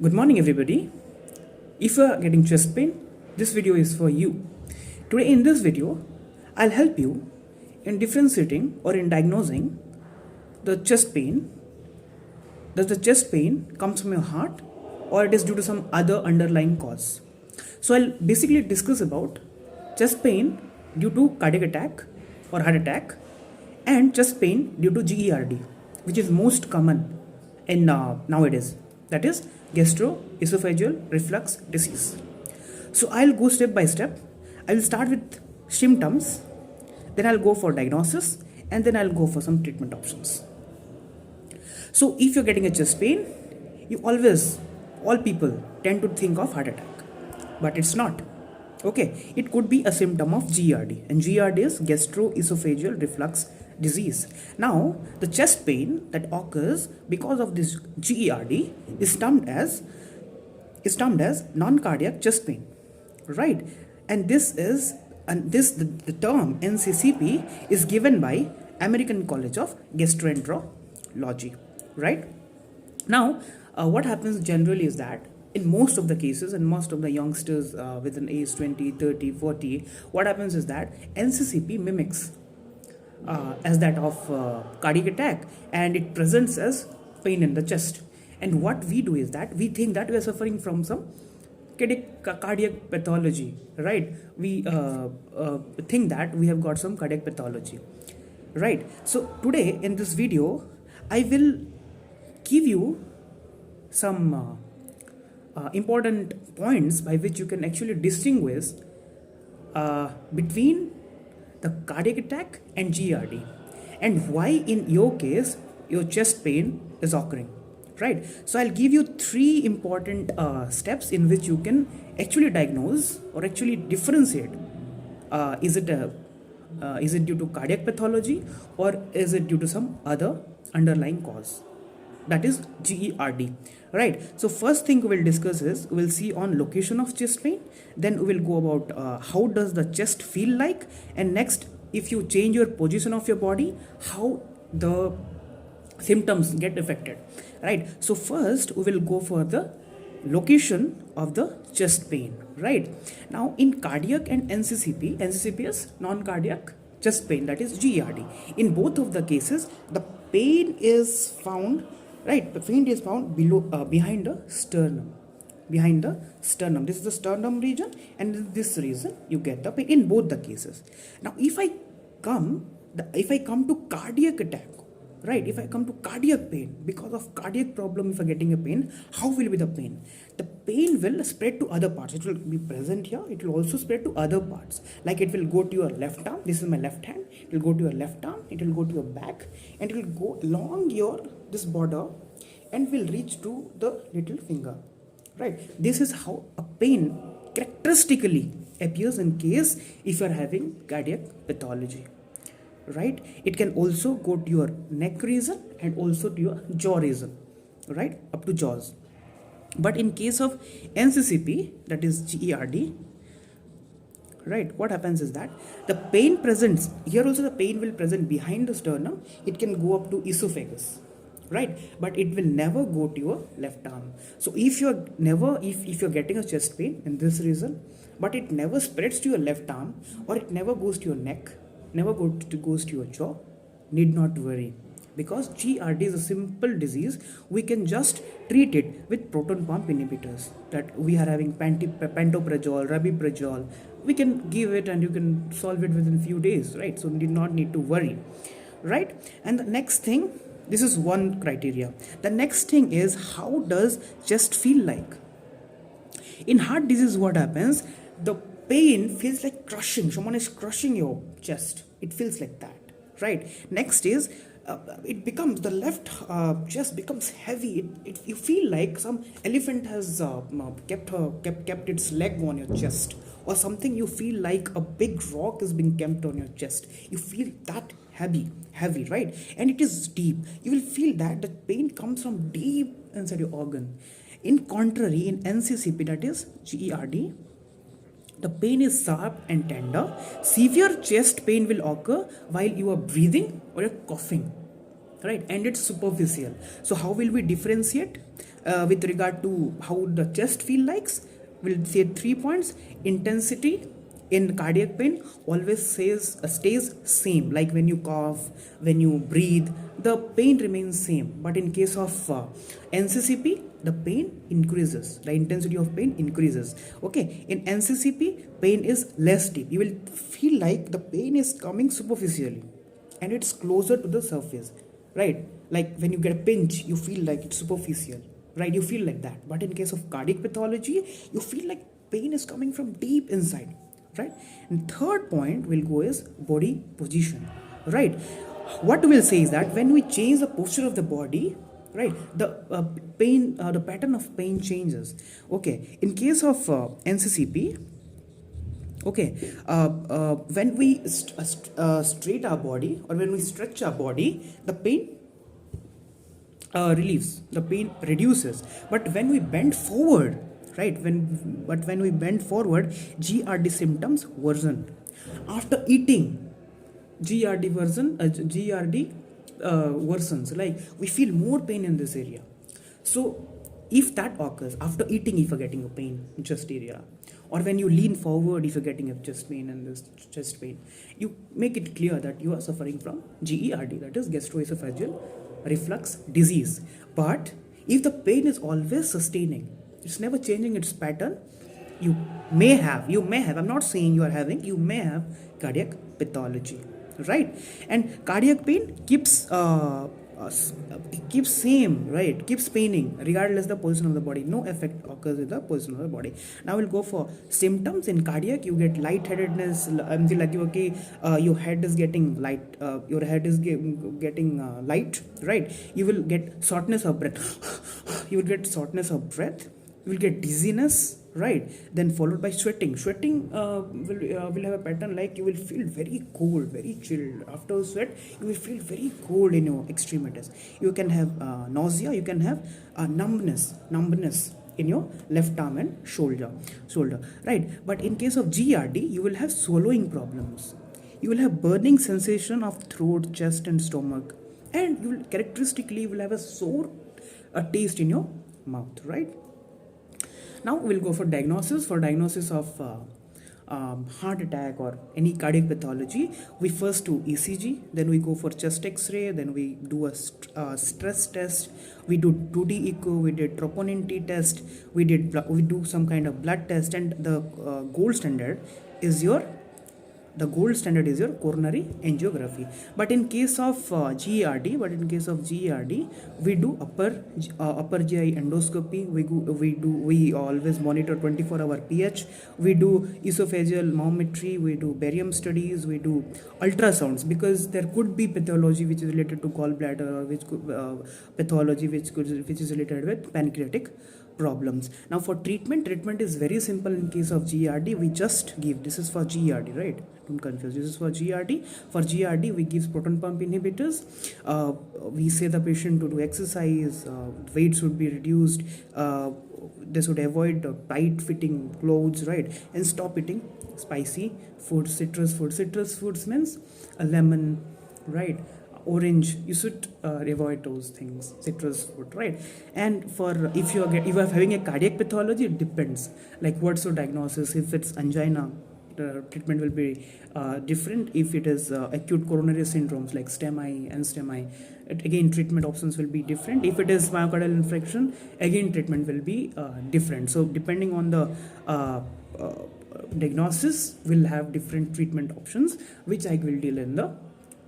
Good morning, everybody. If you are getting chest pain, this video is for you. Today, in this video, I'll help you in differentiating or in diagnosing the chest pain. Does the chest pain comes from your heart or it is due to some other underlying cause? So, I'll basically discuss about chest pain due to cardiac attack or heart attack and chest pain due to GERD, which is most common in nowadays, that is gastroesophageal reflux disease. So I'll go step by step. I will start with symptoms, then I'll go for diagnosis, and then I'll go for some treatment options. So if you're getting a chest pain, all people tend to think of heart attack, but it's not. Okay, it could be a symptom of GERD, and GERD is gastroesophageal reflux disease. Now, the chest pain that occurs because of this GERD is termed as non-cardiac chest pain, right? And the term NCCP is given by American College of Gastroenterology, right? Now, what happens generally is that in most of the cases and most of the youngsters within age 20, 30, 40, what happens is that NCCP mimics as that of cardiac attack, and it presents as pain in the chest. And what we do is that we think that we are suffering from some cardiac pathology, right? We think that we have got some cardiac pathology, right? So today in this video, I will give you some important points by which you can actually distinguish between the cardiac attack and GERD, and why in your case your chest pain is occurring, right? So I'll give you three important steps in which you can actually diagnose or actually differentiate is it due to cardiac pathology or is it due to some other underlying cause, that is GERD, right? So first thing we will discuss is we'll see on location of chest pain, then we will go about how does the chest feel like, and next, if you change your position of your body, how the symptoms get affected, right? So first we will go for the location of the chest pain, right? Now in cardiac and NCCP is non-cardiac chest pain, that is GERD. In both of the cases, the pain is found, right? The pain is found behind the sternum. This is the sternum region, and in this region you get the pain in both the cases. Now, if I come to cardiac attack, right? If I come to cardiac pain because of cardiac problem, if you're getting a pain, how will be the pain? The pain will spread to other parts. It will be present here. It will also spread to other parts. Like it will go to your left arm. This is my left hand. It will go to your left arm. It will go to your back, and it will go along this border, and will reach to the little finger, right? This is how a pain characteristically appears in case if you are having cardiac pathology, right? It can also go to your neck region and also to your jaw region, right, up to jaws. But in case of NCCP, that is GERD, right, what happens is that the pain presents here, also the pain will present behind the sternum. It can go up to esophagus, right, but it will never go to your left arm. So if you're getting a chest pain in this region, but it never spreads to your left arm, or it never goes to your neck, never goes to your jaw, need not worry, because GERD is a simple disease. We can just treat it with proton pump inhibitors, that we are having pantoprazole, rabiprazole. We can give it and you can solve it within few days, right? So you do not need to worry, right? And the next thing, this is one criteria. The next thing is, how does chest feel like? In heart disease, what happens? The pain feels like crushing. Someone is crushing your chest. It feels like that, right? Next is it becomes the left chest becomes heavy. You feel like some elephant has kept its leg on your chest, or something. You feel like a big rock is being kept on your chest. You feel that heavy, right? And it is deep. You will feel that the pain comes from deep inside your organ. In contrary, in NCCP, that is GERD, the pain is sharp and tender. Severe chest pain will occur while you are breathing or you're coughing. right? And it's superficial. So how will we differentiate with regard to how the chest feel likes? We'll say 3 points. Intensity in cardiac pain always stays same, like when you cough, when you breathe, the pain remains same. But in case of NCCP, the pain increases, the intensity of pain increases. Okay, in NCCP, pain is less deep. You will feel like the pain is coming superficially and it's closer to the surface, right? Like when you get a pinch, you feel like it's superficial, right? You feel like that. But in case of cardiac pathology, you feel like pain is coming from deep inside, right? And third point will go is body position, right? What we'll say is that when we change the posture of the body, right, the the pattern of pain changes. Okay, in case of NCCP, okay, when we straight our body or when we stretch our body, the pain relieves, the pain reduces. But when we bend forward, right, when we bend forward, GRD symptoms worsen. After eating, GRD worsens. Like we feel more pain in this area. So if that occurs after eating, if you're getting a pain in chest area, or when you lean forward, if you're getting a chest pain and this chest pain, you make it clear that you are suffering from GERD, that is gastroesophageal reflux disease. But if the pain is always sustaining, it's never changing its pattern, you may have, I'm not saying you are having, you may have cardiac pathology, right? And cardiac pain keeps same, right? Keeps paining regardless the position of the body. No effect occurs with the position of the body. Now we'll go for symptoms in cardiac. You get lightheadedness. Like okay, your head is getting light. Your head is getting light, right? You will get shortness of breath. You will get shortness of breath. You will get dizziness, right? Then followed by sweating will have a pattern like you will feel very cold, very chilled. After sweat, you will feel very cold in your extremities. You can have nausea. You can have numbness in your left arm and shoulder, right? But in case of GRD, you will have swallowing problems. You will have burning sensation of throat, chest, and stomach, and you will characteristically will have a sour taste in your mouth, right? Now we'll go for diagnosis. For diagnosis of heart attack or any cardiac pathology, we first do ECG, then we go for chest X-ray, then we do a stress test, we do 2D echo, we did troponin T test, we do some kind of blood test, and the gold standard is your coronary angiography. But in case of GERD, we do upper GI endoscopy. We always monitor 24-hour pH. We do esophageal mammography. We do barium studies. We do ultrasounds, because there could be pathology which is related to gallbladder, or which could pathology which is related with pancreatic problems. Now for treatment is very simple. In case of GERD, we just give, this is for GERD, right? Don't confuse, this is for GERD. For GERD, we give proton pump inhibitors. We say the patient to do exercise, weight should be reduced, they should avoid tight fitting clothes, right? And stop eating spicy food. Citrus foods means a lemon, right? Orange, you should avoid those things. Citrus fruit, right? And for if you are having a cardiac pathology, it depends like what's your diagnosis. If it's angina, the treatment will be different. If it is acute coronary syndromes like STEMI and STEMI, again treatment options will be different. If it is myocardial infarction, again treatment will be different. So depending on the diagnosis, will have different treatment options, which I will deal in the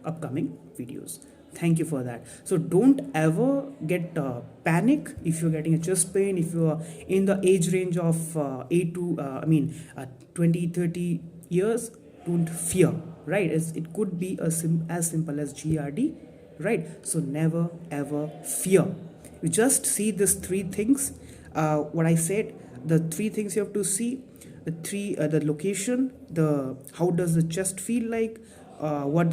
upcoming videos. Thank you for that. So don't ever get panic if you're getting a chest pain. If you are in the age range of 20-30 years, don't fear, right? It could be as simple as GRD, right? So never ever fear. You just see these three things, what I said, the three things you have to see, the location, how does the chest feel like, with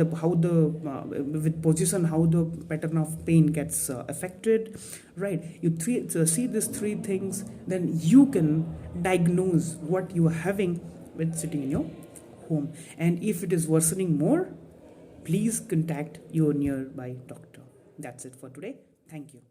position, how the pattern of pain gets affected, right? See these three things, then you can diagnose what you are having with sitting in your home. And if it is worsening more, please contact your nearby doctor. That's it for today. Thank you.